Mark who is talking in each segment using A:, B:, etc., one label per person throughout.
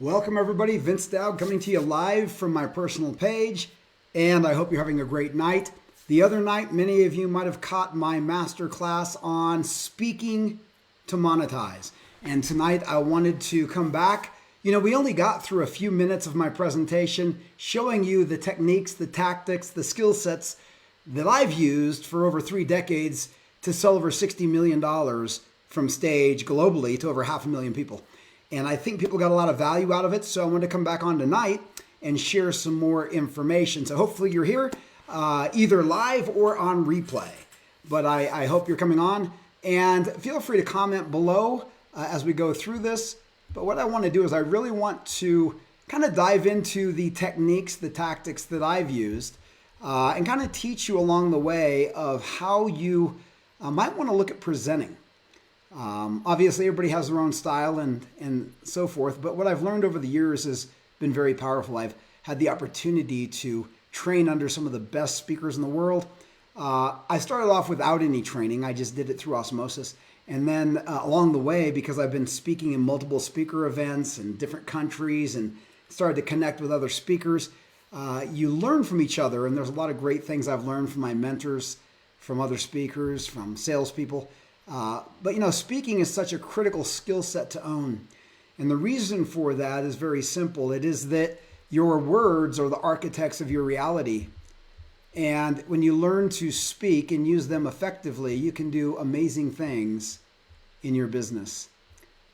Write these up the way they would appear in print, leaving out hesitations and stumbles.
A: Welcome everybody, Vince Dowd coming to you live from my personal page, and I hope you're having a great night. The other night, many of you might have caught my masterclass on speaking to monetize. And tonight I wanted to come back. We only got through a few minutes of my presentation showing you the techniques, the tactics, the skill sets that I've used for over 3 decades to sell over $60 million from stage globally to over 500,000 people. And I think people got a lot of value out of it. So I want to come back on tonight and share some more information. So hopefully you're here either live or on replay. But I hope you're coming on. And feel free to comment below as we go through this. But what I want to do is I really want to kind of dive into the techniques, the tactics that I've used and kind of teach you along the way of how you might want to look at presenting. Obviously, everybody has their own style and so forth, but what I've learned over the years has been very powerful. I've had the opportunity to train under some of the best speakers in the world. I started off without any training. I just did it through osmosis. And then along the way, because I've been speaking in multiple speaker events in different countries and started to connect with other speakers, you learn from each other. And there's a lot of great things I've learned from my mentors, from other speakers, from salespeople. But speaking is such a critical skill set to own. And the reason for that is very simple. It is that your words are the architects of your reality. And when you learn to speak and use them effectively, you can do amazing things in your business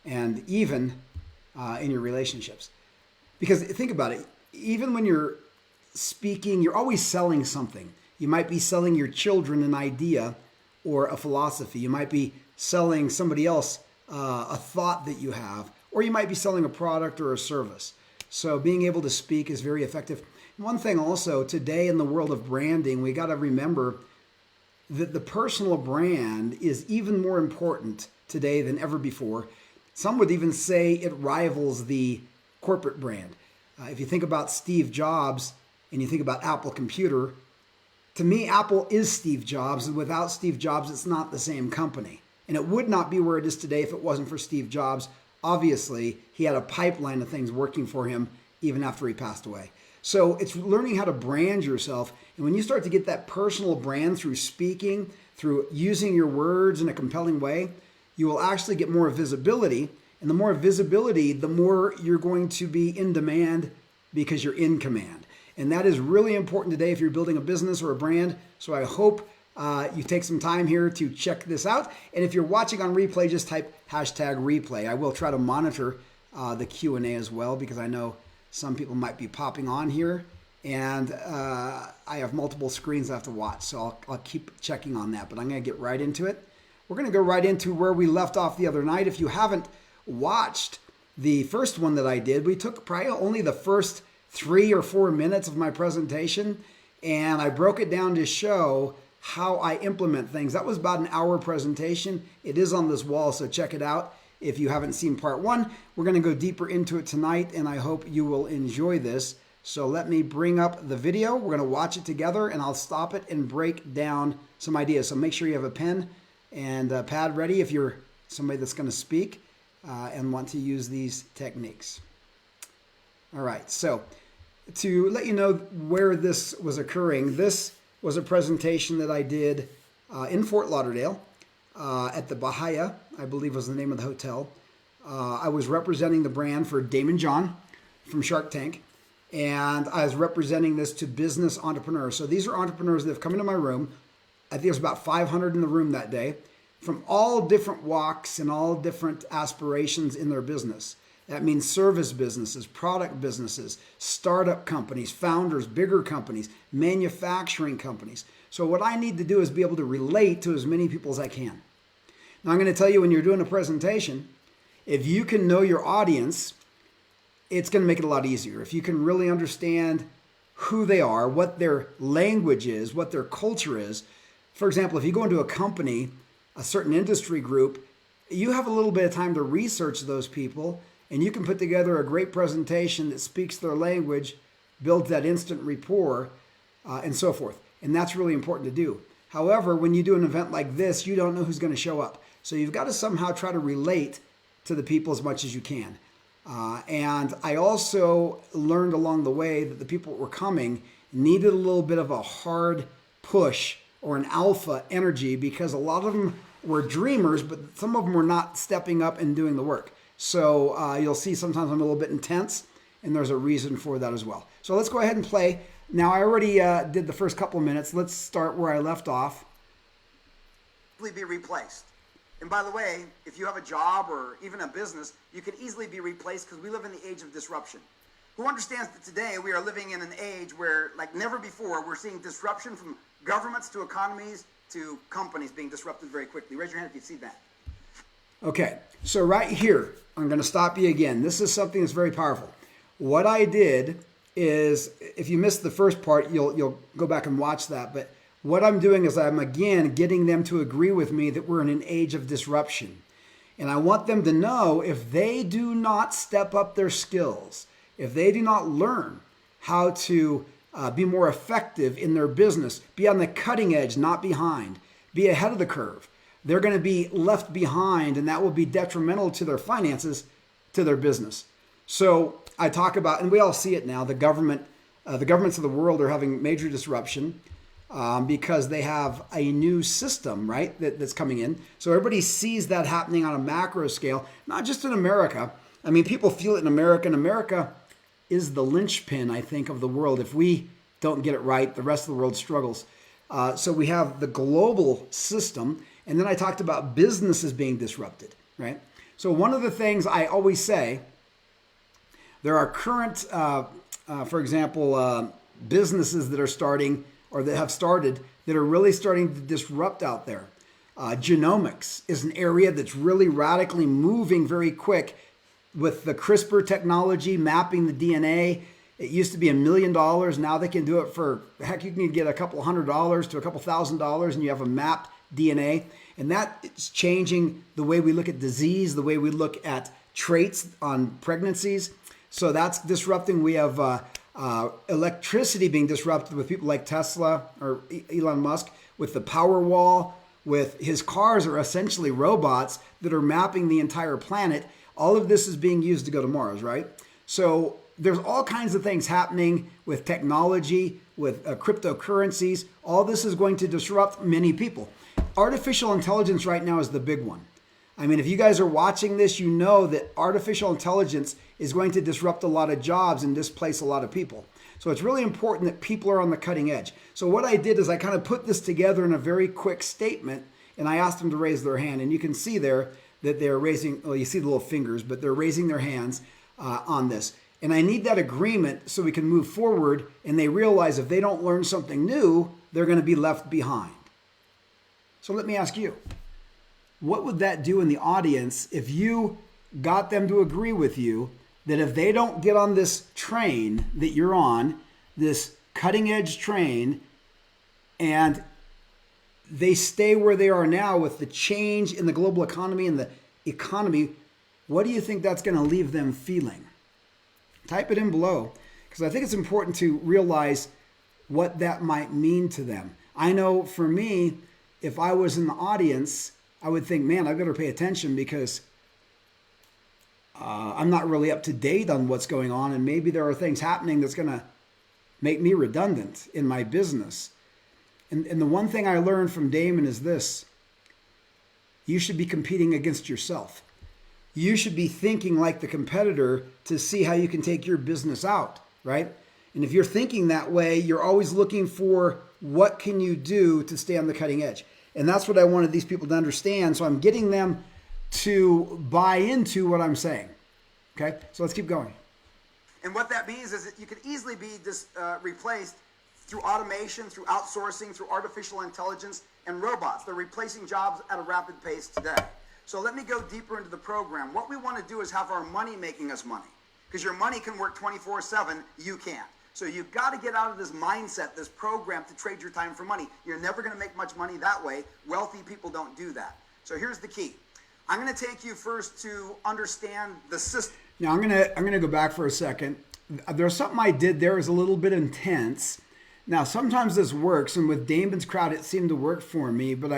A: and even in your relationships. Because think about it, even when you're speaking, you're always selling something. You might be selling your children an idea or a philosophy. You might be selling somebody else a thought that you have, or you might be selling a product or a service. So being able to speak is very effective. One thing also, today in the world of branding, we got to remember that the personal brand is even more important today than ever before. Some would even say it rivals the corporate brand. If you think about Steve Jobs and you think about Apple Computer, to me, Apple is Steve Jobs, and without Steve Jobs, it's not the same company. And it would not be where it is today if it wasn't for Steve Jobs. Obviously, he had a pipeline of things working for him even after he passed away. So it's learning how to brand yourself. And when you start to get that personal brand through speaking, through using your words in a compelling way, you will actually get more visibility. And the more visibility, the more you're going to be in demand because you're in command. And that is really important today if you're building a business or a brand. So I hope you take some time here to check this out. And if you're watching on replay, just type #replay. I will try to monitor the Q&A as well, because I know some people might be popping on here. And I have multiple screens I have to watch. So I'll keep checking on that. But I'm going to get right into it. We're going to go right into where we left off the other night. If you haven't watched the first one that I did, we took probably only the first 3 or 4 minutes of my presentation, and I broke it down to show how I implement things. That was about an hour presentation. It is on this wall, so check it out. If you haven't seen part 1, we're going to go deeper into it tonight, and I hope you will enjoy this. So let me bring up the video. We're going to watch it together, and I'll stop it and break down some ideas. So make sure you have a pen and a pad ready if you're somebody that's going to speak and want to use these techniques. All right, so to let you know where this was occurring, this was a presentation that I did in Fort Lauderdale at the Bahia, I believe was the name of the hotel. I was representing the brand for Damon John from Shark Tank, and I was representing this to business entrepreneurs. So these are entrepreneurs that have come into my room. I think there's about 500 in the room that day, from all different walks and all different aspirations in their business. That means service businesses, product businesses, startup companies, founders, bigger companies, manufacturing companies. So what I need to do is be able to relate to as many people as I can. Now I'm going to tell you, when you're doing a presentation, if you can know your audience, it's going to make it a lot easier. If you can really understand who they are, what their language is, what their culture is. For example, if you go into a company, a certain industry group, you have a little bit of time to research those people, and you can put together a great presentation that speaks their language, builds that instant rapport, and so forth. And that's really important to do. However, when you do an event like this, you don't know who's going to show up. So you've got to somehow try to relate to the people as much as you can. And I also learned along the way that the people that were coming needed a little bit of a hard push or an alpha energy, because a lot of them were dreamers, but some of them were not stepping up and doing the work. So you'll see sometimes I'm a little bit intense, and there's a reason for that as well. So let's go ahead and play. Now, I already did the first couple of minutes. Let's start where I left off.
B: Be replaced. And by the way, if you have a job or even a business, you can easily be replaced, because we live in the age of disruption. Who understands that today we are living in an age where, like never before, we're seeing disruption from governments to economies to companies being disrupted very quickly? Raise your hand if you see that.
A: Okay, so right here, I'm going to stop you again. This is something that's very powerful. What I did is, if you missed the first part, you'll go back and watch that. But what I'm doing is I'm again getting them to agree with me that we're in an age of disruption. And I want them to know, if they do not step up their skills, if they do not learn how to be more effective in their business, be on the cutting edge, not behind, be ahead of the curve, they're going to be left behind, and that will be detrimental to their finances, to their business. So I talk about, and we all see it now, the governments of the world are having major disruption because they have a new system, right, that's coming in. So everybody sees that happening on a macro scale, not just in America. I mean, people feel it in America, and America is the linchpin, I think, of the world. If we don't get it right, the rest of the world struggles. So we have the global system, and then I talked about businesses being disrupted, right? So one of the things I always say, there are current, for example, businesses that are starting or that have started that are really starting to disrupt out there. Genomics is an area that's really radically moving very quick with the CRISPR technology, mapping the DNA. It used to be $1 million. Now they can do it for, heck, you can get a couple $100 to a couple $1,000 and you have a mapped DNA. And that is changing the way we look at disease, the way we look at traits on pregnancies. So that's disrupting. We have electricity being disrupted with people like Tesla or Elon Musk, with the power wall, with his cars are essentially robots that are mapping the entire planet. All of this is being used to go to Mars, right? So there's all kinds of things happening with technology, with cryptocurrencies. All this is going to disrupt many people. Artificial intelligence right now is the big one. I mean, if you guys are watching this, you know that artificial intelligence is going to disrupt a lot of jobs and displace a lot of people. So it's really important that people are on the cutting edge. So what I did is I kind of put this together in a very quick statement, and I asked them to raise their hand. And you can see there that they're raising, well, you see the little fingers, but they're raising their hands on this. And I need that agreement so we can move forward, and they realize if they don't learn something new, they're going to be left behind. So let me ask you, what would that do in the audience if you got them to agree with you that if they don't get on this train that you're on, this cutting edge train, and they stay where they are now with the change in the global economy and the economy, what do you think that's going to leave them feeling? Type it in below, because I think it's important to realize what that might mean to them. I know for me, if I was in the audience, I would think, man, I better pay attention, because I'm not really up to date on what's going on, and maybe there are things happening that's going to make me redundant in my business. And the one thing I learned from Damon is this: you should be competing against yourself. You should be thinking like the competitor to see how you can take your business out, right? And if you're thinking that way, you're always looking for what can you do to stay on the cutting edge. And that's what I wanted these people to understand. So I'm getting them to buy into what I'm saying. Okay, so let's keep going.
B: And what that means is that you could easily be replaced through automation, through outsourcing, through artificial intelligence, and robots. They're replacing jobs at a rapid pace today. So let me go deeper into the program. What we want to do is have our money making us money, because your money can work 24/7, you can't. So you've got to get out of this mindset, this program to trade your time for money. You're never going to make much money that way. Wealthy people don't do that. So here's the key. I'm going to take you first to understand the system.
A: Now I'm going to go back for a second. There's something I did there is a little bit intense. Now sometimes this works, and with Damon's crowd it seemed to work for me, but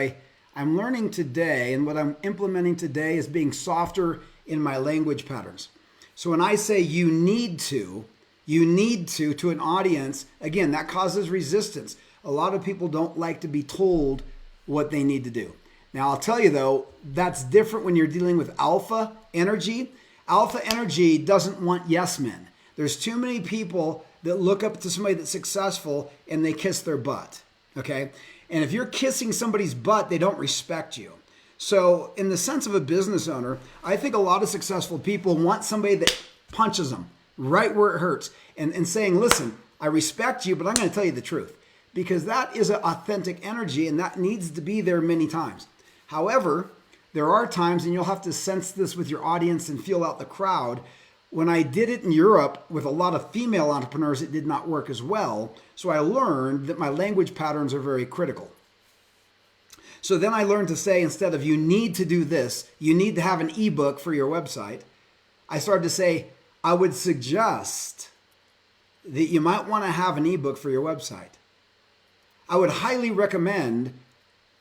A: I'm learning today, and what I'm implementing today is being softer in my language patterns. So when I say you need to an audience, again, that causes resistance. A lot of people don't like to be told what they need to do. Now, I'll tell you though, that's different when you're dealing with alpha energy. Alpha energy doesn't want yes men. There's too many people that look up to somebody that's successful and they kiss their butt, okay? And if you're kissing somebody's butt, they don't respect you. So in the sense of a business owner, I think a lot of successful people want somebody that punches them right where it hurts and saying, listen, I respect you, but I'm going to tell you the truth, because that is an authentic energy and that needs to be there many times. However, there are times, and you'll have to sense this with your audience and feel out the crowd. When I did it in Europe with a lot of female entrepreneurs, it did not work as well. So I learned that my language patterns are very critical. So then I learned to say, instead of you need to do this, you need to have an ebook for your website, I started to say, I would suggest that you might want to have an ebook for your website. I would highly recommend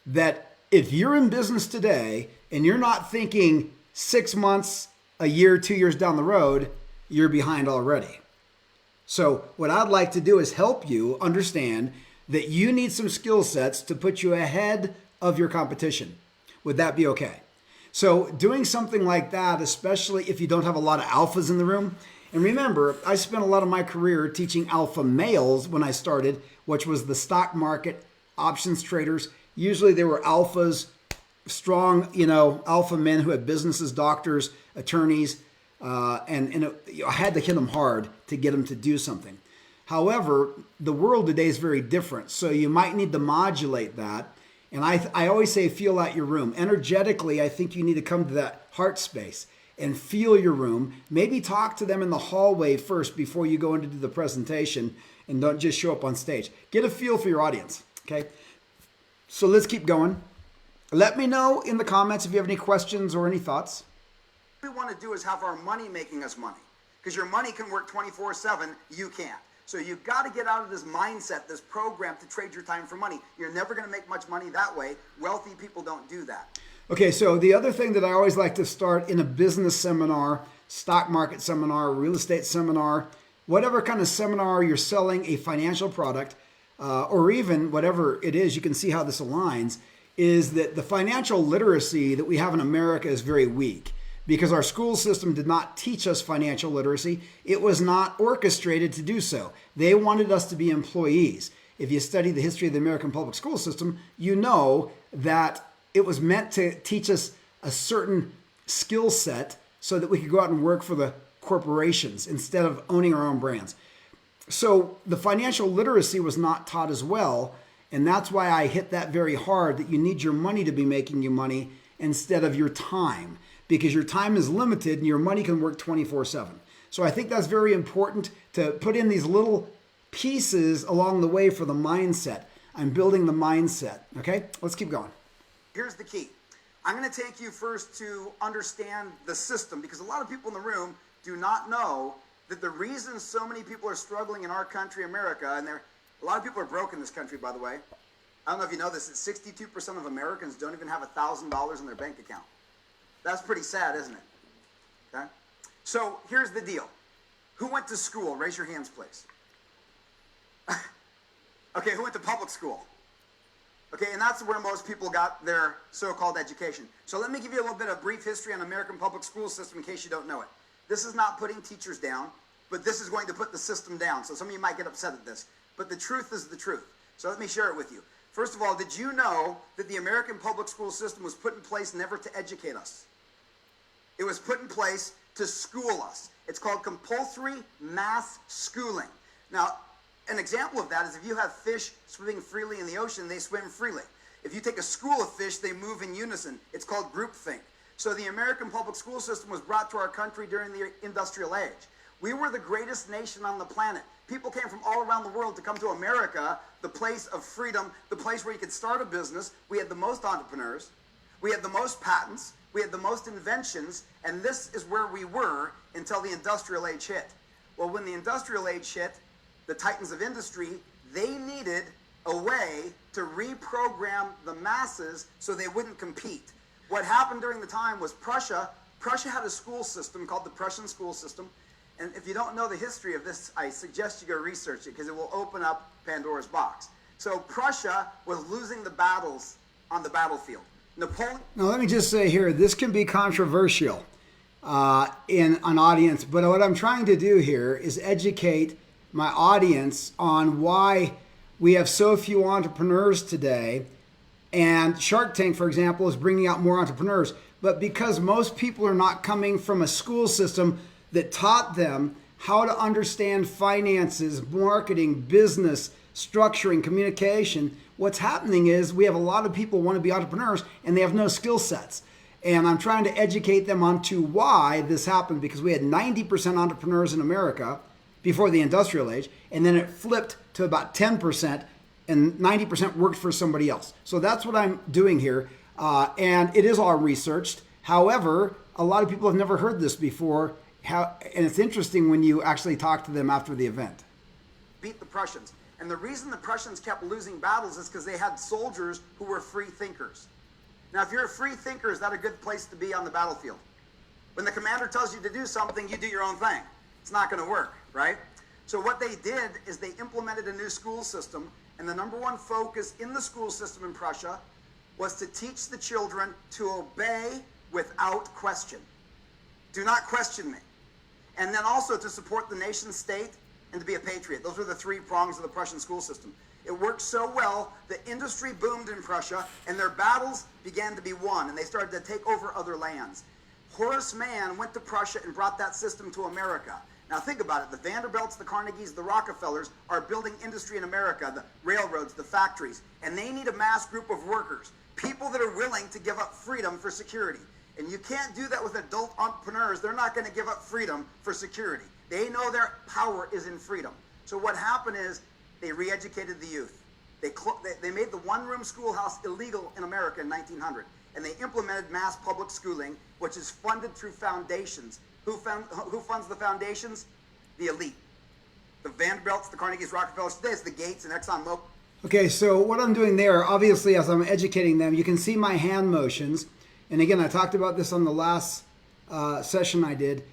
A: that if you're in business today and you're not thinking 6 months, a year, 2 years down the road, you're behind already. So what I'd like to do is help you understand that you need some skill sets to put you ahead of your competition. Would that be okay? So doing something like that, especially if you don't have a lot of alphas in the room, and remember, I spent a lot of my career teaching alpha males when I started, which was the stock market, options traders. Usually they were alphas, strong, alpha men who had businesses, doctors, attorneys, and I had to hit them hard to get them to do something. However, the world today is very different, so you might need to modulate that. And I always say, feel out your room. Energetically, I think you need to come to that heart space and feel your room. Maybe talk to them in the hallway first before you go into the presentation, and don't just show up on stage. Get a feel for your audience, okay? So let's keep going. Let me know in the comments if you have any questions or any thoughts.
B: What we want to do is have our money making us money, because your money can work 24/7, you can't. So you've got to get out of this mindset, this program to trade your time for money. You're never going to make much money that way. Wealthy people don't do that.
A: Okay, so the other thing that I always like to start in a business seminar, stock market seminar, real estate seminar, whatever kind of seminar you're selling a financial product, or even whatever it is, you can see how this aligns, is that the financial literacy that we have in America is very weak because our school system did not teach us financial literacy. It was not orchestrated to do so. They wanted us to be employees. If you study the history of the American public school system, you know that it was meant to teach us a certain skill set so that we could go out and work for the corporations instead of owning our own brands. So the financial literacy was not taught as well. And that's why I hit that very hard, that you need your money to be making you money instead of your time, because your time is limited and your money can work 24/7. So I think that's very important to put in these little pieces along the way for the mindset. I'm building the mindset. Okay, let's keep going.
B: Here's the key. I'm going to take you first to understand the system, because a lot of people in the room do not know that the reason so many people are struggling in our country, America, and a lot of people are broke in this country, by the way. I don't know if you know this, that 62% of Americans don't even have $1,000 in their bank account. That's pretty sad, isn't it? Okay? So here's the deal. Who went to school? Raise your hands, please. Okay, who went to public school? Okay, and that's where most people got their so-called education. So let me give you a little bit of brief history on American public school system in case you don't know it. This is not putting teachers down, but this is going to put the system down. So some of you might get upset at this, but the truth is the truth. So let me share it with you. First of all, did you know that the American public school system was put in place never to educate us? It was put in place to school us. It's called compulsory mass schooling. Now, an example of that is if you have fish swimming freely in the ocean, they swim freely. If you take a school of fish, they move in unison. It's called groupthink. So the American public school system was brought to our country during the industrial age. We were the greatest nation on the planet. People came from all around the world to come to America, the place of freedom, the place where you could start a business. We had the most entrepreneurs. We had the most patents. We had the most inventions. And this is where we were until the industrial age hit. Well, when the industrial age hit, the titans of industry, they needed a way to reprogram the masses so they wouldn't compete. What happened during the time was Prussia Prussia had a school system called the Prussian school system. And if you don't know the history of this, I suggest you go research it because it will open up Pandora's box. So Prussia was losing the battles on the battlefield. Napoleon.
A: Now, let me just say here, this can be controversial in an audience, but what I'm trying to do here is educate my audience on why we have so few entrepreneurs today. And Shark Tank, for example, is bringing out more entrepreneurs. But because most people are not coming from a school system that taught them how to understand finances, marketing, business, structuring, communication, what's happening is we have a lot of people who want to be entrepreneurs and they have no skill sets. And I'm trying to educate them onto why this happened, because we had 90% entrepreneurs in America before the industrial age, and then it flipped to about 10%, and 90% worked for somebody else. So that's what I'm doing here. And it is all researched. However, a lot of people have never heard this before. And it's interesting when you actually talk to them after the event.
B: Beat the Prussians. And the reason the Prussians kept losing battles is because they had soldiers who were free thinkers. Now, if you're a free thinker, is that a good place to be on the battlefield? When the commander tells you to do something, you do your own thing. It's not going to work, right? So what they did is they implemented a new school system, and the number one focus in the school system in Prussia was to teach the children to obey without question. Do not question me. And then also to support the nation state and to be a patriot. Those were the three prongs of the Prussian school system. It worked so well that industry boomed in Prussia, and their battles began to be won, and they started to take over other lands. Horace Mann went to Prussia and brought that system to America. Now think about it. The Vanderbilts, the Carnegies, the Rockefellers are building industry in America, the railroads, the factories, and they need a mass group of workers, people that are willing to give up freedom for security. And you can't do that with adult entrepreneurs. They're not going to give up freedom for security. They know their power is in freedom. So what happened is they re-educated the youth. They made the one-room schoolhouse illegal in America in 1900. And they implemented mass public schooling, which is funded through foundations. Who funds the foundations? The elite. The Vanderbilts, the Carnegies, Rockefellers. Today it's the Gates and ExxonMobil.
A: Okay, so what I'm doing there, obviously, as I'm educating them, you can see my hand motions. And again, I talked about this on the last session I did.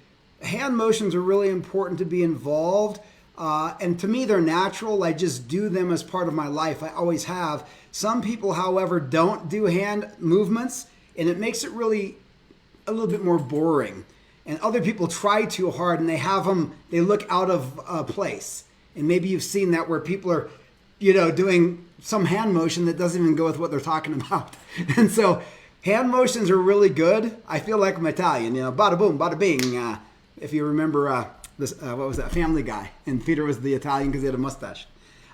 A: Hand motions are really important to be involved. And to me, they're natural. I just do them as part of my life. I always have. Some people, however, don't do hand movements, and it makes it really a little bit more boring. And other people try too hard, and they look out of place. And maybe you've seen that where people are, doing some hand motion that doesn't even go with what they're talking about. And so hand motions are really good. I feel like I'm Italian, bada boom, bada bing. If you remember this, what was that, Family Guy? And Peter was the Italian because he had a mustache.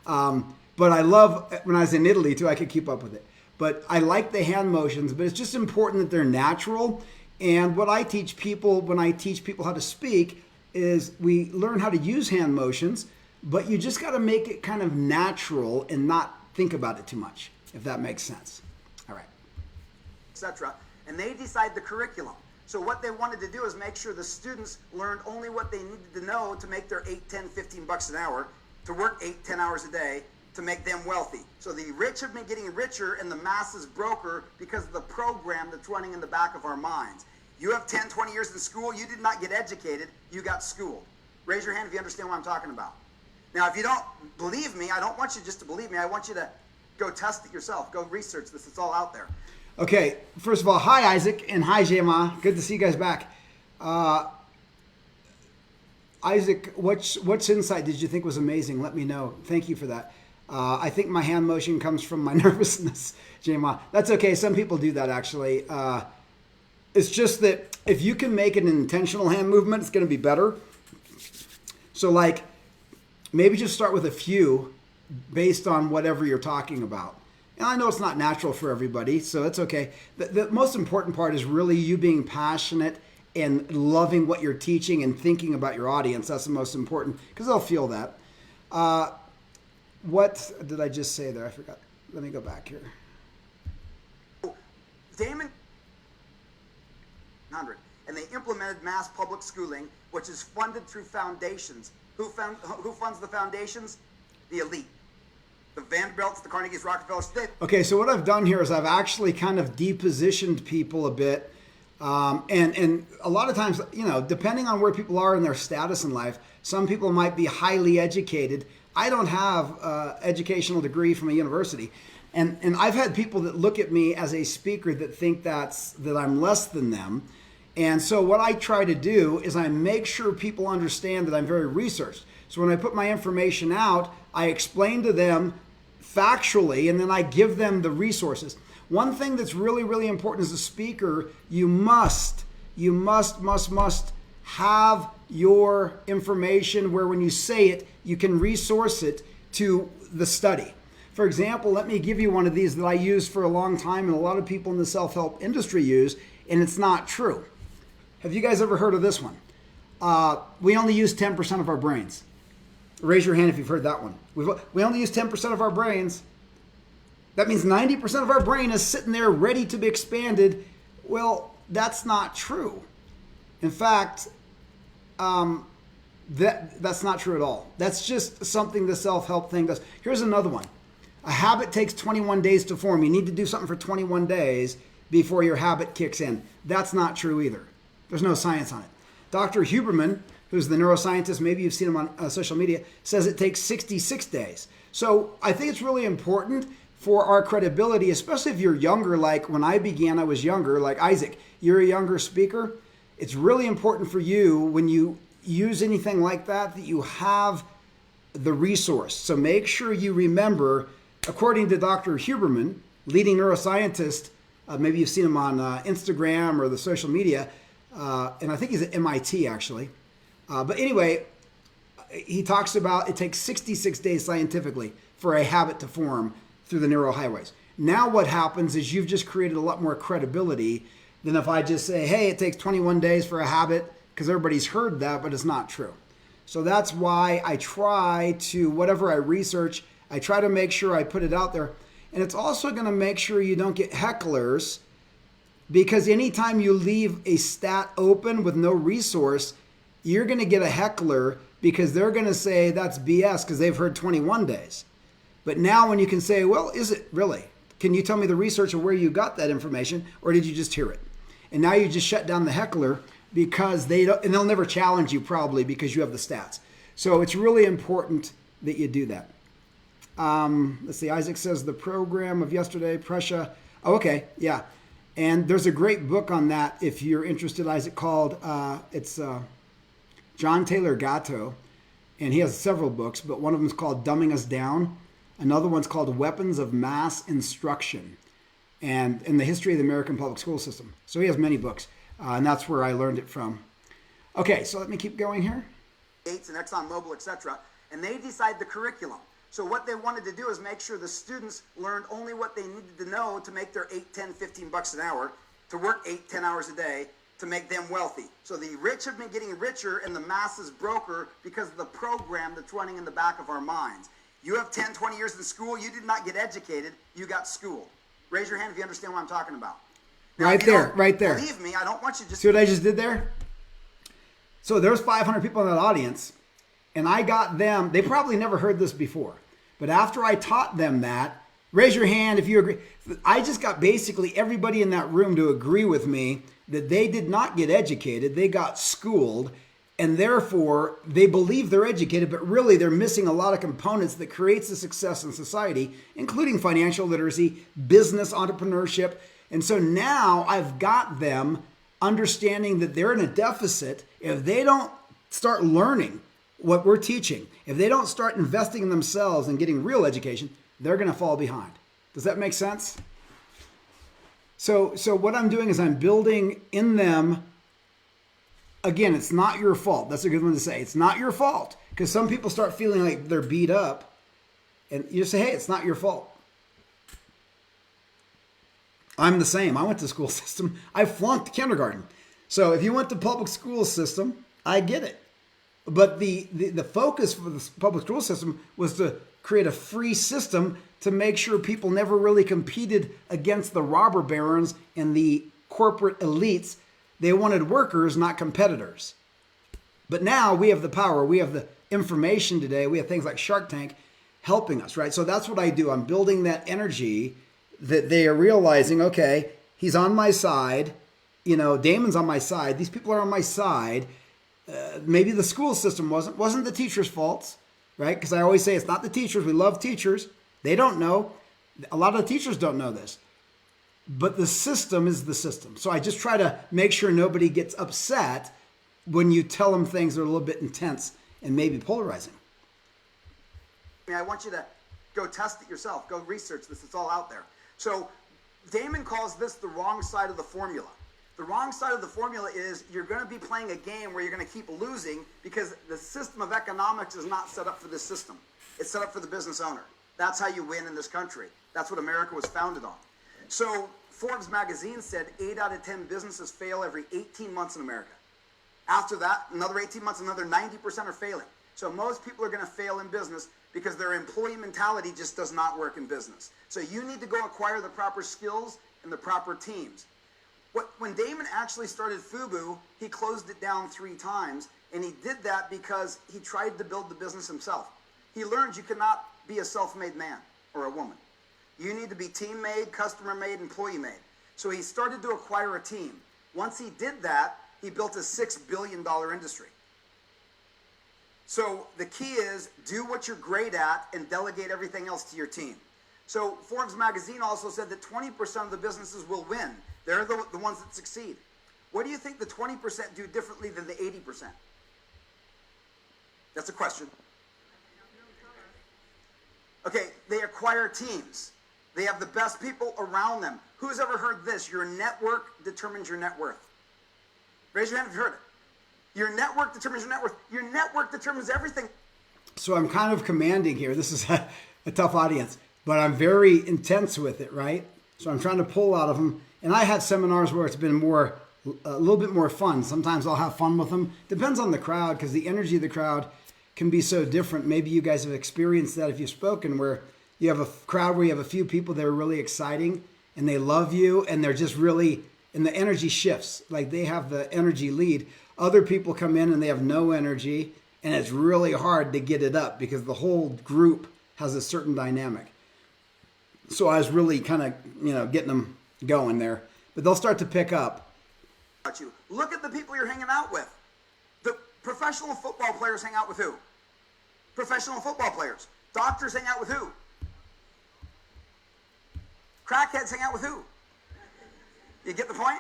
A: But I love, when I was in Italy too, I could keep up with it. But I like the hand motions, but it's just important that they're natural. And what I teach people when I teach people how to speak is we learn how to use hand motions, but you just got to make it kind of natural and not think about it too much, if that makes sense. All right.
B: Etc. And they decide the curriculum. So what they wanted to do is make sure the students learned only what they needed to know to make their 8, 10, 15 bucks an hour, to work 8, 10 hours a day, to make them wealthy. So the rich have been getting richer and the masses broker because of the program that's running in the back of our minds. You have 10, 20 years in school, you did not get educated, you got schooled. Raise your hand if you understand what I'm talking about. Now, if you don't believe me, I don't want you just to believe me, I want you to go test it yourself, go research this, it's all out there.
A: Okay, first of all, hi Isaac, and hi Jema. Good to see you guys back. Isaac, which insight did you think was amazing? Let me know. Thank you for that. I think my hand motion comes from my nervousness, Jema. That's okay. Some people do that, actually. It's just that if you can make an intentional hand movement, it's going to be better. So, maybe just start with a few based on whatever you're talking about. And I know it's not natural for everybody, so it's okay. The most important part is really you being passionate and loving what you're teaching and thinking about your audience. That's the most important, because they'll feel that. What did I just say there? I forgot. Let me go back here.
B: Damon, and they implemented mass public schooling, which is funded through foundations. Who funds the foundations? The elite. The Vanderbilts, the Carnegies, Rockefellers.
A: Okay, so what I've done here is I've actually kind of depositioned people a bit And a lot of times, depending on where people are in their status in life, some people might be highly educated. I don't have an educational degree from a university. And I've had people that look at me as a speaker that think that I'm less than them. And so what I try to do is I make sure people understand that I'm very researched. So when I put my information out, I explain to them factually, and then I give them the resources. One thing that's really, really important as a speaker, you must have your information where when you say it, you can resource it to the study. For example, let me give you one of these that I used for a long time and a lot of people in the self-help industry use, and it's not true. Have you guys ever heard of this one? We only use 10% of our brains. Raise your hand if you've heard that one. We only use 10% of our brains. That means 90% of our brain is sitting there ready to be expanded. Well, that's not true. In fact, that's not true at all. That's just something the self-help thing does. Here's another one. A habit takes 21 days to form. You need to do something for 21 days before your habit kicks in. That's not true either. There's no science on it. Dr. Huberman, who's the neuroscientist, maybe you've seen him on social media, says it takes 66 days. So I think it's really important for our credibility, especially if you're younger. Like when I began, I was younger, like Isaac, you're a younger speaker. It's really important for you when you use anything like that you have the resource. So make sure you remember, according to Dr. Huberman, leading neuroscientist, maybe you've seen him on Instagram or the social media, and I think he's at MIT actually. But anyway, he talks about it takes 66 days scientifically for a habit to form through the neural highways. Now what happens is you've just created a lot more credibility than if I just say, hey, it takes 21 days for a habit, because everybody's heard that, but it's not true. So that's why I try to, whatever I research, I try to make sure I put it out there. And it's also going to make sure you don't get hecklers, because anytime you leave a stat open with no resource, you're going to get a heckler because they're going to say that's BS because they've heard 21 days. But now when you can say, well, is it really? Can you tell me the research of where you got that information, or did you just hear it? And now you just shut down the heckler because they'll never challenge you probably because you have the stats. So it's really important that you do that. Let's see, Isaac says the program of yesterday, Prussia. Oh, okay, yeah. And there's a great book on that if you're interested, Isaac, called, it's John Taylor Gatto, and he has several books, but one of them is called Dumbing Us Down. Another one's called Weapons of Mass Instruction, and in the history of the American public school system. So he has many books, and that's where I learned it from. Okay, so let me keep going here.
B: Gates and ExxonMobil, etc., and they decide the curriculum. So what they wanted to do is make sure the students learned only what they needed to know to make their 8, 10, 15 bucks an hour, to work 8, 10 hours a day, to make them wealthy. So the rich have been getting richer and the masses broker because of the program that's running in the back of our minds. You have 10, 20 years in school, you did not get educated, you got schooled. Raise your hand if you understand what I'm talking about. Now,
A: right there.
B: Believe me, I don't want you to just...
A: See what I just did there? So there's 500 people in that audience, and I got them, they probably never heard this before, but after I taught them that, raise your hand if you agree. I just got basically everybody in that room to agree with me that they did not get educated, they got schooled, and therefore they believe they're educated, but really they're missing a lot of components that creates the success in society, including financial literacy, business entrepreneurship. And so now I've got them understanding that they're in a deficit. If they don't start learning what we're teaching, if they don't start investing in themselves and getting real education, they're going to fall behind. Does that make sense? So what I'm doing is I'm building in them. Again, it's not your fault. That's a good one to say. It's not your fault, because some people start feeling like they're beat up, and you say, hey, it's not your fault. I'm the same. I went to school system. I flunked kindergarten. So if you went to public school system, I get it. But the focus for the public school system was to create a free system to make sure people never really competed against the robber barons and the corporate elites. They wanted workers, not competitors. But now we have the power. We have the information today. We have things like Shark Tank helping us, right? So that's what I do. I'm building that energy that they are realizing, okay, he's on my side. Damon's on my side. These people are on my side. Maybe the school system wasn't the teachers' faults, right? Because I always say it's not the teachers. We love teachers. They don't know. A lot of the teachers don't know this. But the system is the system. So I just try to make sure nobody gets upset when you tell them things that are a little bit intense and maybe polarizing.
B: I want you to go test it yourself. Go research this. It's all out there. So Damon calls this the wrong side of the formula. The wrong side of the formula is you're going to be playing a game where you're going to keep losing because the system of economics is not set up for this system. It's set up for the business owner. That's how you win in this country. That's what America was founded on. So Forbes magazine said 8 out of 10 businesses fail every 18 months in America. After that, another 18 months, another 90% are failing. So most people are going to fail in business because their employee mentality just does not work in business. So you need to go acquire the proper skills and the proper teams. When Damon actually started FUBU, he closed it down 3 times, and he did that because he tried to build the business himself. He learned you cannot be a self-made man or a woman. You need to be team-made, customer-made, employee-made. So he started to acquire a team. Once he did that, he built a $6 billion industry. So the key is do what you're great at and delegate everything else to your team. So Forbes magazine also said that 20% of the businesses will win. They're the ones that succeed. What do you think the 20% do differently than the 80%? That's a question. Okay, they acquire teams. They have the best people around them. Who's ever heard this? Your network determines your net worth. Raise your hand if you've heard it. Your network determines your net worth. Your network determines everything.
A: So I'm kind of commanding here. This is a tough audience, but I'm very intense with it, right? So I'm trying to pull out of them. And I had seminars where it's been a little bit more fun. Sometimes I'll have fun with them. Depends on the crowd because the energy of the crowd can be so different. Maybe you guys have experienced that if you've spoken where you have a crowd where you have a few people that are really exciting and they love you and they're just really, and the energy shifts. Like they have the energy lead. Other people come in and they have no energy and it's really hard to get it up because the whole group has a certain dynamic. So I was really kind of, getting them going there, but they'll start to pick up.
B: Look at the people you're hanging out with. The professional football players hang out with who? Professional football players. Doctors hang out with who? Crackheads hang out with who? You get the point?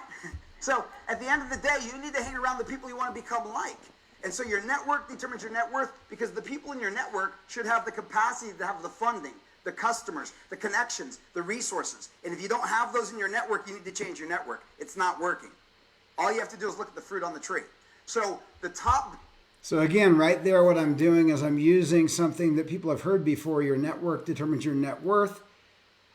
B: So at the end of the day, you need to hang around the people you want to become like. And so your network determines your net worth because the people in your network should have the capacity to have the funding, the customers, the connections, the resources. And if you don't have those in your network, you need to change your network. It's not working. All you have to do is look at the fruit on the tree. So
A: So again, right there, what I'm doing is I'm using something that people have heard before. Your network determines your net worth.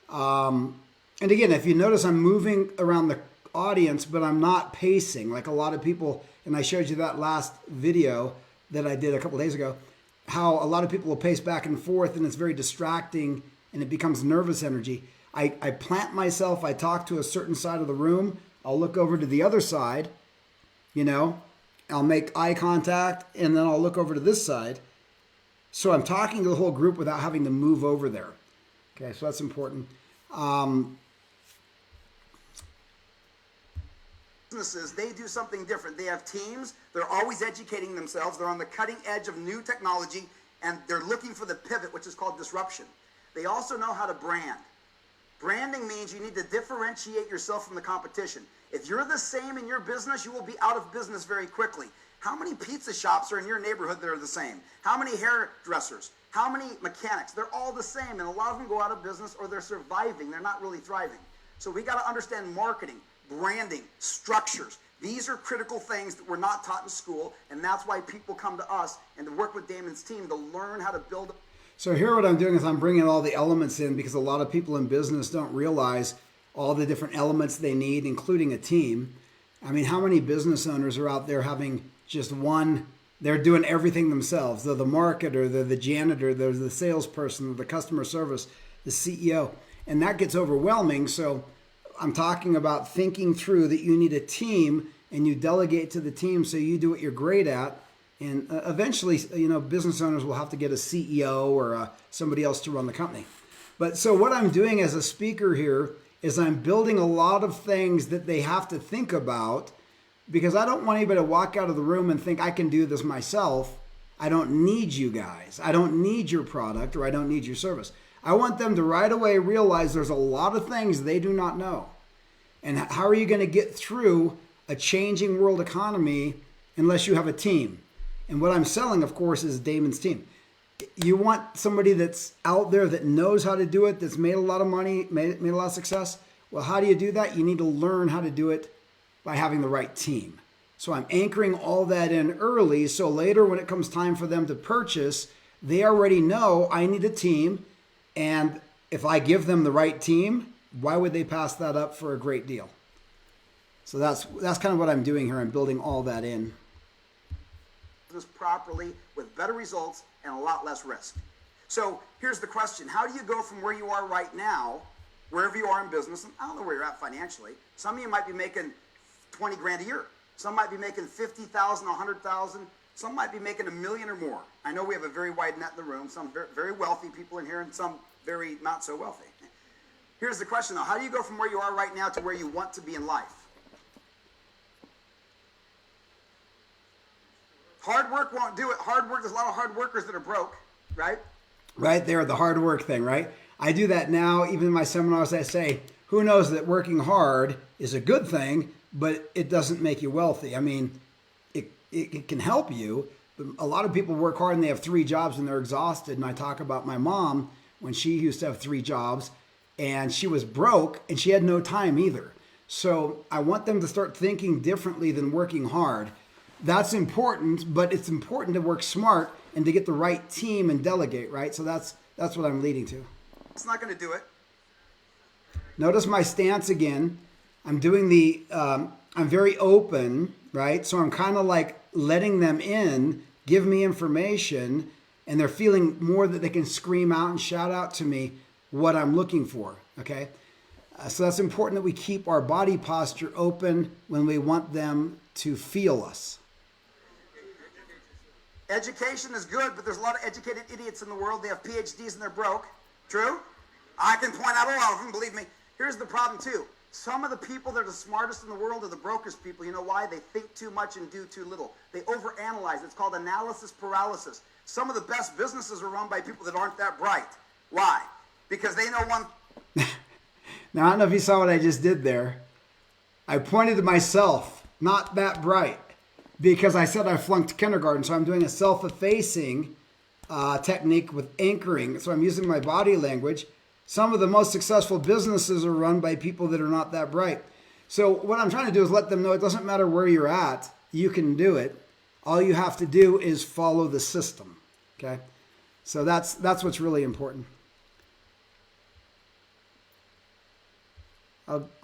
A: And again, if you notice, I'm moving around the audience, but I'm not pacing like a lot of people. And I showed you that last video that I did a couple days ago, how a lot of people will pace back and forth and it's very distracting and it becomes nervous energy. I plant myself, I talk to a certain side of the room. I'll look over to the other side, I'll make eye contact and then I'll look over to this side. So I'm talking to the whole group without having to move over there. Okay, so that's important.
B: Businesses, they do something different. They have teams. They're always educating themselves. They're on the cutting edge of new technology, and they're looking for the pivot, which is called disruption. They also know how to brand. Branding means you need to differentiate yourself from the competition. If you're the same in your business, you will be out of business very quickly. How many pizza shops are in your neighborhood that are the same? How many hairdressers? How many mechanics? They're all the same, and a lot of them go out of business or they're surviving. They're not really thriving. So we got to understand marketing, branding, structures. These are critical things that we're not taught in school, and that's why people come to us and to work with Damon's team to learn how to build.
A: So here what I'm doing is I'm bringing all the elements in because a lot of people in business don't realize all the different elements they need, including a team. I mean, how many business owners are out there having just one? They're doing everything themselves. They're the marketer, they're the janitor, they're the salesperson, the customer service, the CEO. And that gets overwhelming. So I'm talking about thinking through that you need a team and you delegate to the team so you do what you're great at. And eventually, business owners will have to get a CEO or somebody else to run the company. But so what I'm doing as a speaker here is I'm building a lot of things that they have to think about, because I don't want anybody to walk out of the room and think I can do this myself. I don't need you guys. I don't need your product, or I don't need your service. I want them to right away realize there's a lot of things they do not know. And how are you going to get through a changing world economy unless you have a team? And what I'm selling, of course, is Damon's team. You want somebody that's out there that knows how to do it, that's made a lot of money, made a lot of success. Well, how do you do that? You need to learn how to do it by having the right team. So I'm anchoring all that in early, so later when it comes time for them to purchase, they already know I need a team, and if I give them the right team, why would they pass that up for a great deal? So that's kind of what I'm doing here. I'm building all that in.
B: This properly with better results and a lot less risk. So here's the question. How do you go from where you are right now, wherever you are in business, and I don't know where you're at financially. Some of you might be making 20 grand a year. Some might be making 50,000, 100,000. Some might be making $1 million or more. I know we have a very wide net in the room. Some very, very wealthy people in here and some very not so wealthy. Here's the question though. How do you go from where you are right now to where you want to be in life? Hard work won't do it. Hard work, there's a lot of hard workers that are broke, right?
A: Right there, the hard work thing, right? I do that now. Even in my seminars, I say, who knows that working hard is a good thing, but it doesn't make you wealthy. I mean, it can help you. But a lot of people work hard and they have 3 jobs and they're exhausted. And I talk about my mom when she used to have 3 jobs and she was broke and she had no time either. So I want them to start thinking differently than working hard. That's important, but it's important to work smart and to get the right team and delegate, right? So that's what I'm leading to.
B: It's not going to do it.
A: Notice my stance again. I'm doing I'm very open, right? So I'm kind of like letting them in, give me information, and they're feeling more that they can scream out and shout out to me what I'm looking for, okay? So that's important that we keep our body posture open when we want them to feel us.
B: Education is good, but there's a lot of educated idiots in the world. They have PhDs and they're broke. True? I can point out a lot of them, believe me. Here's the problem too. Some of the people that are the smartest in the world are the brokest people. You know why? They think too much and do too little. They overanalyze. It's called analysis paralysis. Some of the best businesses are run by people that aren't that bright. Why? Because they know one.
A: Now, I don't know if you saw what I just did there. I pointed to myself, not that bright, because I said I flunked kindergarten. So I'm doing a self-effacing technique with anchoring. So I'm using my body language. Some of the most successful businesses are run by people that are not that bright. So what I'm trying to do is let them know it doesn't matter where you're at. You can do it. All you have to do is follow the system. Okay? So that's what's really important.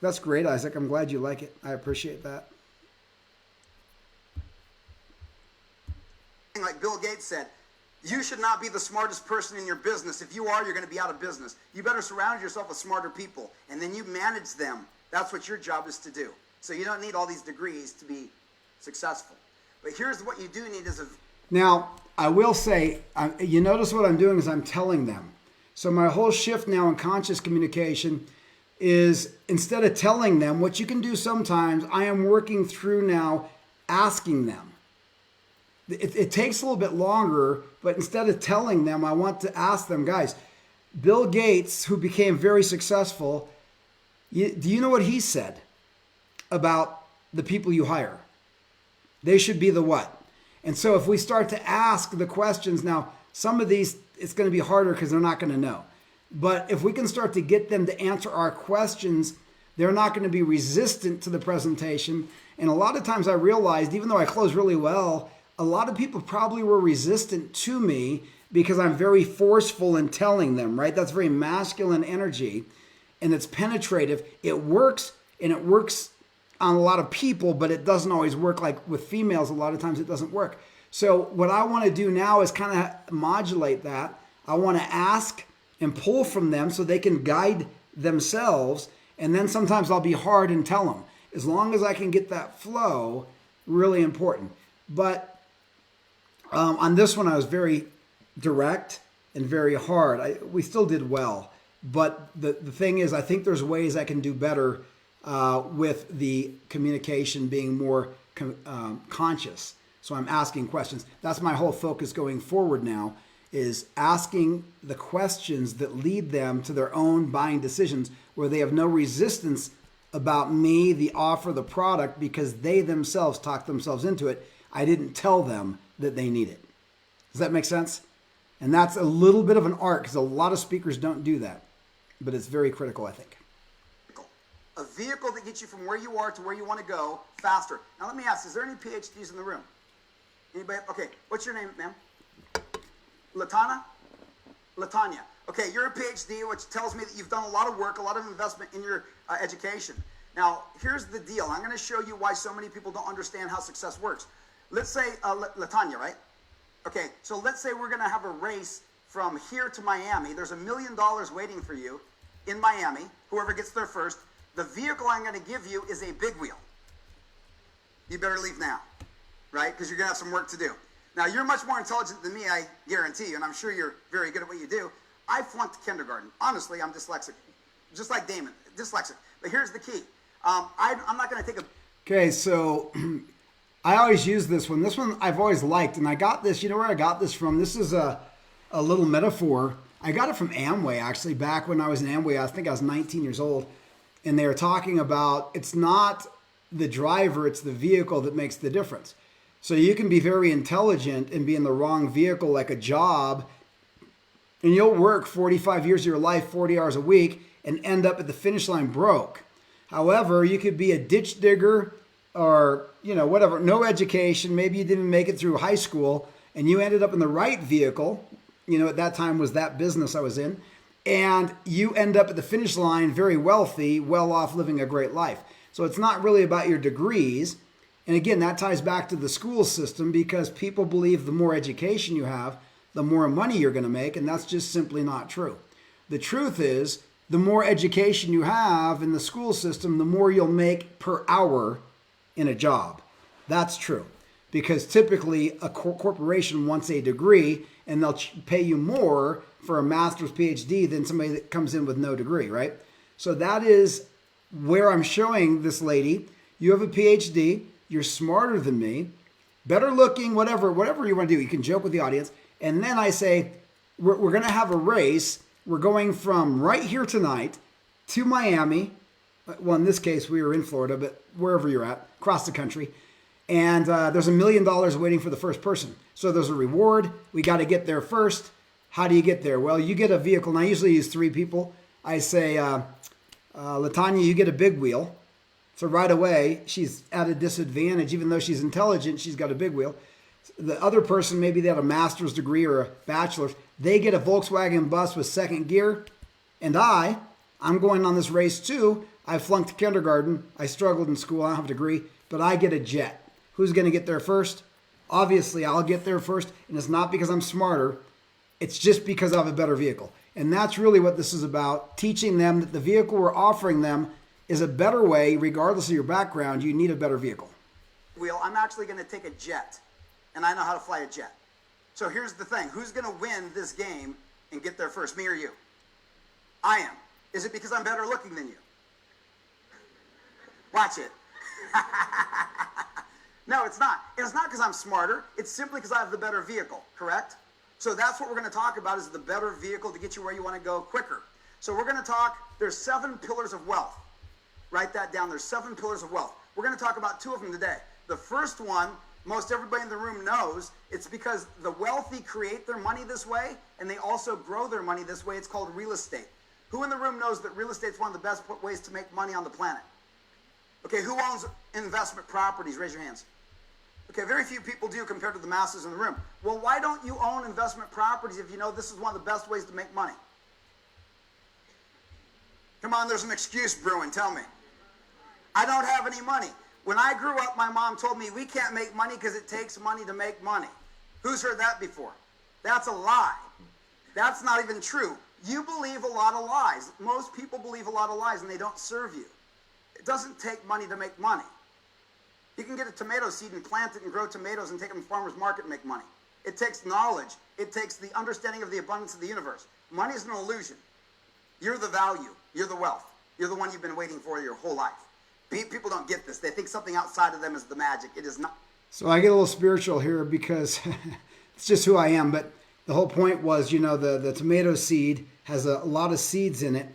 A: That's great, Isaac. I'm glad you like it. I appreciate that.
B: Like Bill Gates said, you should not be the smartest person in your business. If you are, you're going to be out of business. You better surround yourself with smarter people, and then you manage them. That's what your job is to do. So you don't need all these degrees to be successful. But here's what you do need is a...
A: Now, I will say, you notice what I'm doing is I'm telling them. So my whole shift now in conscious communication is instead of telling them, what you can do sometimes, I am working through now asking them. It takes a little bit longer, but instead of telling them, I want to ask them, guys, Bill Gates, who became very successful, do you know what he said about the people you hire? They should be the what? And so if we start to ask the questions, now some of these, it's going to be harder because they're not going to know. But if we can start to get them to answer our questions, they're not going to be resistant to the presentation. And a lot of times I realized, even though I closed really well, a lot of people probably were resistant to me because I'm very forceful in telling them, right? That's very masculine energy and it's penetrative. It works, and it works on a lot of people, but it doesn't always work. Like with females, a lot of times it doesn't work. So what I want to do now is kind of modulate that. I want to ask and pull from them so they can guide themselves. And then sometimes I'll be hard and tell them. As long as I can get that flow, really important. But on this one, I was very direct and very hard. We still did well, But the thing is, I think there's ways I can do better with the communication being more conscious. So I'm asking questions. That's my whole focus going forward now, is asking the questions that lead them to their own buying decisions where they have no resistance about me, the offer, the product, because they themselves talk themselves into it. I didn't tell them that they need it. Does that make sense? And that's a little bit of an art because a lot of speakers don't do that, but it's very critical, I think.
B: A vehicle that gets you from where you are to where you want to go faster. Now let me ask, is there any PhDs in the room? Anybody? Okay, what's your name, ma'am? Latanya? Okay, you're a PhD, which tells me that you've done a lot of work, a lot of investment in your education. Now, here's the deal. I'm going to show you why so many people don't understand how success works. Let's say, Latanya, right? Okay, so let's say we're going to have a race from here to Miami. There's $1 million waiting for you in Miami, whoever gets there first. The vehicle I'm going to give you is a big wheel. You better leave now, right? Because you're going to have some work to do. Now, you're much more intelligent than me, I guarantee you, and I'm sure you're very good at what you do. I flunked kindergarten. Honestly, I'm dyslexic. Just like Damon, dyslexic. But here's the key. I'm not going to take a...
A: Okay, so I always use this one. This one I've always liked, and I got this, you know where I got this from? This is a little metaphor. I got it from Amway, actually, back when I was in Amway. I think I was 19 years old, and they were talking about it's not the driver, it's the vehicle that makes the difference. So you can be very intelligent and be in the wrong vehicle, like a job, and you'll work 45 years of your life, 40 hours a week, and end up at the finish line broke. However, you could be a ditch digger or, whatever, no education. Maybe you didn't make it through high school, and you ended up in the right vehicle. At that time was that business I was in. And you end up at the finish line very wealthy, well off, living a great life. So it's not really about your degrees. And again, that ties back to the school system because people believe the more education you have, the more money you're going to make. And that's just simply not true. The truth is, the more education you have in the school system, the more you'll make per hour in a job. That's true. Because typically a corporation wants a degree and they'll pay you more for a master's PhD than somebody that comes in with no degree, right? So that is where I'm showing this lady, you have a PhD, you're smarter than me, better looking, whatever you want to do. You can joke with the audience. And then I say, we're going to have a race. We're going from right here tonight to Miami. Well, in this case, we were in Florida, but wherever you're at, across the country. And there's $1 million waiting for the first person. So there's a reward. We got to get there first. How do you get there? Well, you get a vehicle. And I usually use 3 people. I say, Latanya, you get a big wheel. So right away, she's at a disadvantage. Even though she's intelligent, she's got a big wheel. The other person, maybe they had a master's degree or a bachelor's. They get a Volkswagen bus with second gear. And I'm going on this race too. I flunked kindergarten. I struggled in school. I don't have a degree. But I get a jet. Who's going to get there first? Obviously, I'll get there first. And it's not because I'm smarter. It's just because I have a better vehicle. And that's really what this is about. Teaching them that the vehicle we're offering them is a better way, regardless of your background. You need a better vehicle.
B: I'm actually going to take a jet. And I know how to fly a jet. So here's the thing. Who's going to win this game and get there first, me or you? I am. Is it because I'm better looking than you? Watch it. No, it's not. It's not because I'm smarter. It's simply because I have the better vehicle, correct? So that's what we're going to talk about, is the better vehicle to get you where you want to go quicker. So we're going to talk, there's 7 pillars of wealth. Write that down. There's 7 pillars of wealth. We're going to talk about 2 of them today. The first one, most everybody in the room knows, it's because the wealthy create their money this way, and they also grow their money this way. It's called real estate. Who in the room knows that real estate is one of the best ways to make money on the planet? Okay, who owns investment properties? Raise your hands. Okay, very few people do compared to the masses in the room. Well, why don't you own investment properties if you know this is one of the best ways to make money? Come on, there's an excuse brewing. Tell me. I don't have any money. When I grew up, my mom told me we can't make money because it takes money to make money. Who's heard that before? That's a lie. That's not even true. You believe a lot of lies. Most people believe a lot of lies and they don't serve you. It doesn't take money to make money. You can get a tomato seed and plant it and grow tomatoes and take them to the farmer's market and make money. It takes knowledge. It takes the understanding of the abundance of the universe. Money is an illusion. You're the value. You're the wealth. You're the one you've been waiting for your whole life. People don't get this. They think something outside of them is the magic. It is not.
A: So I get a little spiritual here because it's just who I am. But the whole point was, the tomato seed has a lot of seeds in it,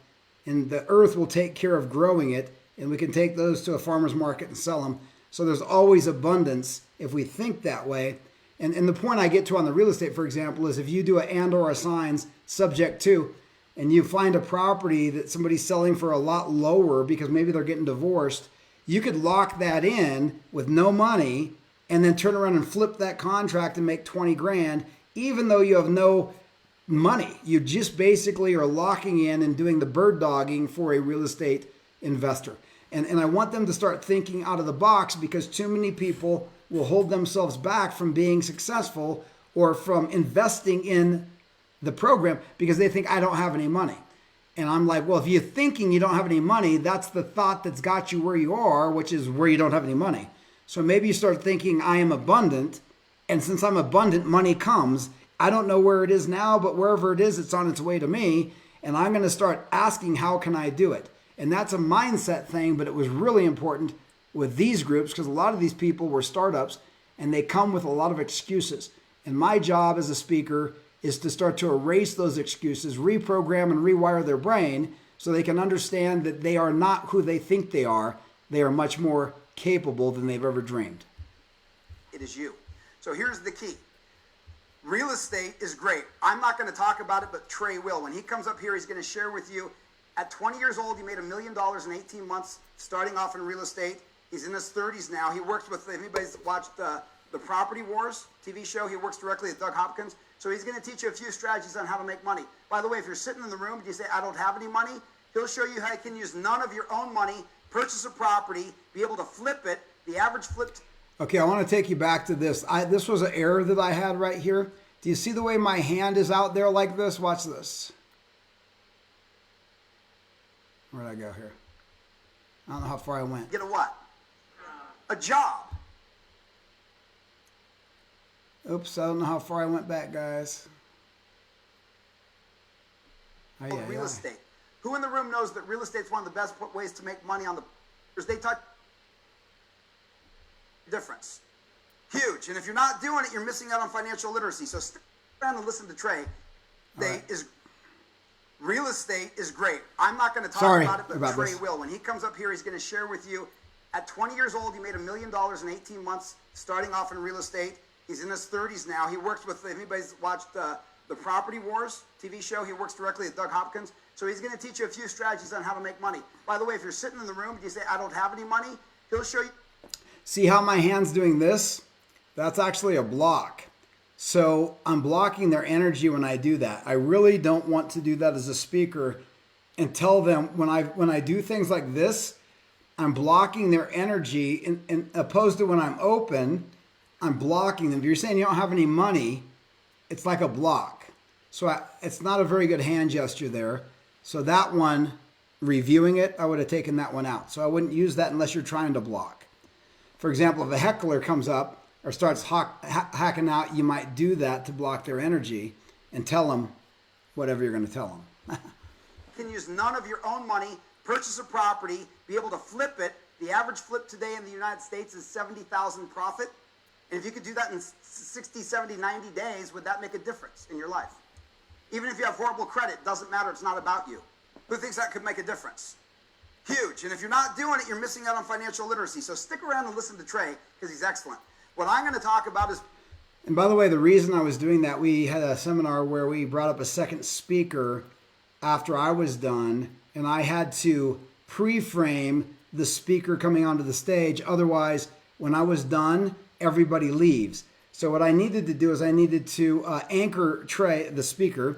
A: and the earth will take care of growing it, and we can take those to a farmer's market and sell them. So there's always abundance if we think that way. And the point I get to on the real estate, for example, is if you do an and or assigns subject to, and you find a property that somebody's selling for a lot lower because maybe they're getting divorced, you could lock that in with no money and then turn around and flip that contract and make 20 grand, even though you have no money. You just basically are locking in and doing the bird dogging for a real estate investor. And I want them to start thinking out of the box, because too many people will hold themselves back from being successful or from investing in the program because they think, I don't have any money. And I'm like, well, if you're thinking you don't have any money, that's the thought that's got you where you are, which is where you don't have any money. So maybe you start thinking, I am abundant. And since I'm abundant, money comes. I don't know where it is now, but wherever it is, it's on its way to me. And I'm going to start asking, how can I do it? And that's a mindset thing, but it was really important with these groups because a lot of these people were startups and they come with a lot of excuses. And my job as a speaker is to start to erase those excuses, reprogram and rewire their brain so they can understand that they are not who they think they are. They are much more capable than they've ever dreamed.
B: It is you. So here's the key. Real estate is great. I'm not going to talk about it, but Trey will. When he comes up here, he's going to share with you. At 20 years old, he made $1 million in 18 months, starting off in real estate. He's in his 30s now. He works with, if anybody's watched the Property Wars TV show, he works directly with Doug Hopkins. So he's going to teach you a few strategies on how to make money. By the way, if you're sitting in the room and you say, I don't have any money, he'll show you how you can use none of your own money, purchase a property, be able to flip it. The average flip.
A: Okay, I want to take you back to this. This was an error that I had right here. Do you see the way my hand is out there like this? Watch this. Where'd I go here? I don't know how far I went.
B: Get a what? A job.
A: Oops, I don't know how far I went back, guys.
B: Real estate. Who in the room knows that real estate is one of the best ways to make money on the... They talk difference. Huge. And if you're not doing it, you're missing out on financial literacy. So stick around and listen to Trey. Real estate is great. I'm not going to talk about it, but Trey will. When he comes up here, he's going to share with you. At 20 years old, he made $1 million in 18 months, starting off in real estate. He's in his 30s now. He works with, if anybody's watched the Property Wars TV show, he works directly with Doug Hopkins. So he's going to teach you a few strategies on how to make money. By the way, if you're sitting in the room and you say, I don't have any money, he'll show you.
A: See how my hand's doing this? That's actually a block. So I'm blocking their energy when I do that. I really don't want to do that as a speaker and tell them when I do things like this, I'm blocking their energy, and opposed to when I'm open, I'm blocking them. If you're saying you don't have any money, it's like a block. So it's not a very good hand gesture there. So that one, reviewing it, I would have taken that one out. So I wouldn't use that unless you're trying to block. For example, if a heckler comes up or starts hacking out, you might do that to block their energy and tell them whatever you're going to tell them.
B: You can use none of your own money, purchase a property, be able to flip it. The average flip today in the United States is $70,000 profit. And if you could do that in 60, 70, 90 days, would that make a difference in your life? Even if you have horrible credit, doesn't matter. It's not about you. Who thinks that could make a difference? Huge. And if you're not doing it, you're missing out on financial literacy. So stick around and listen to Trey because he's excellent. What I'm going to talk about is...
A: And by the way, the reason I was doing that, we had a seminar where we brought up a second speaker after I was done, and I had to pre-frame the speaker coming onto the stage. Otherwise, when I was done, everybody leaves. So what I needed to do is I needed to anchor Trey, the speaker,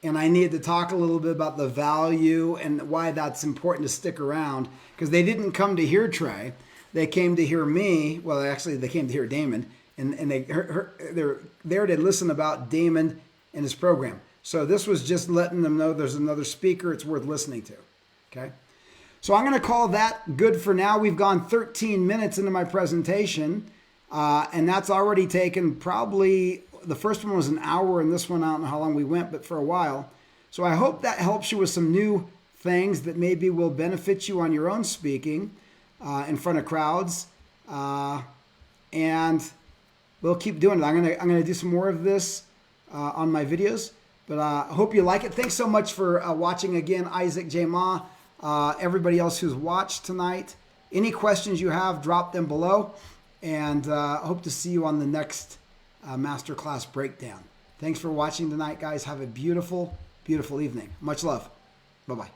A: and I needed to talk a little bit about the value and why that's important to stick around, because they didn't come to hear Trey. They came to hear me. Well, actually, they came to hear Damon, and they're there to listen about Damon and his program. So this was just letting them know there's another speaker it's worth listening to. Okay? So I'm going to call that good for now. We've gone 13 minutes into my presentation, and that's already taken probably, the first one was an hour, and this one, I don't know how long we went, but for a while. So I hope that helps you with some new things that maybe will benefit you on your own speaking in front of crowds. And we'll keep doing it. I'm gonna do some more of this on my videos. But I hope you like it. Thanks so much for watching again, Isaac J. Ma. Everybody else who's watched tonight. Any questions you have, drop them below. And I hope to see you on the next masterclass breakdown. Thanks for watching tonight, guys. Have a beautiful, beautiful evening. Much love. Bye-bye.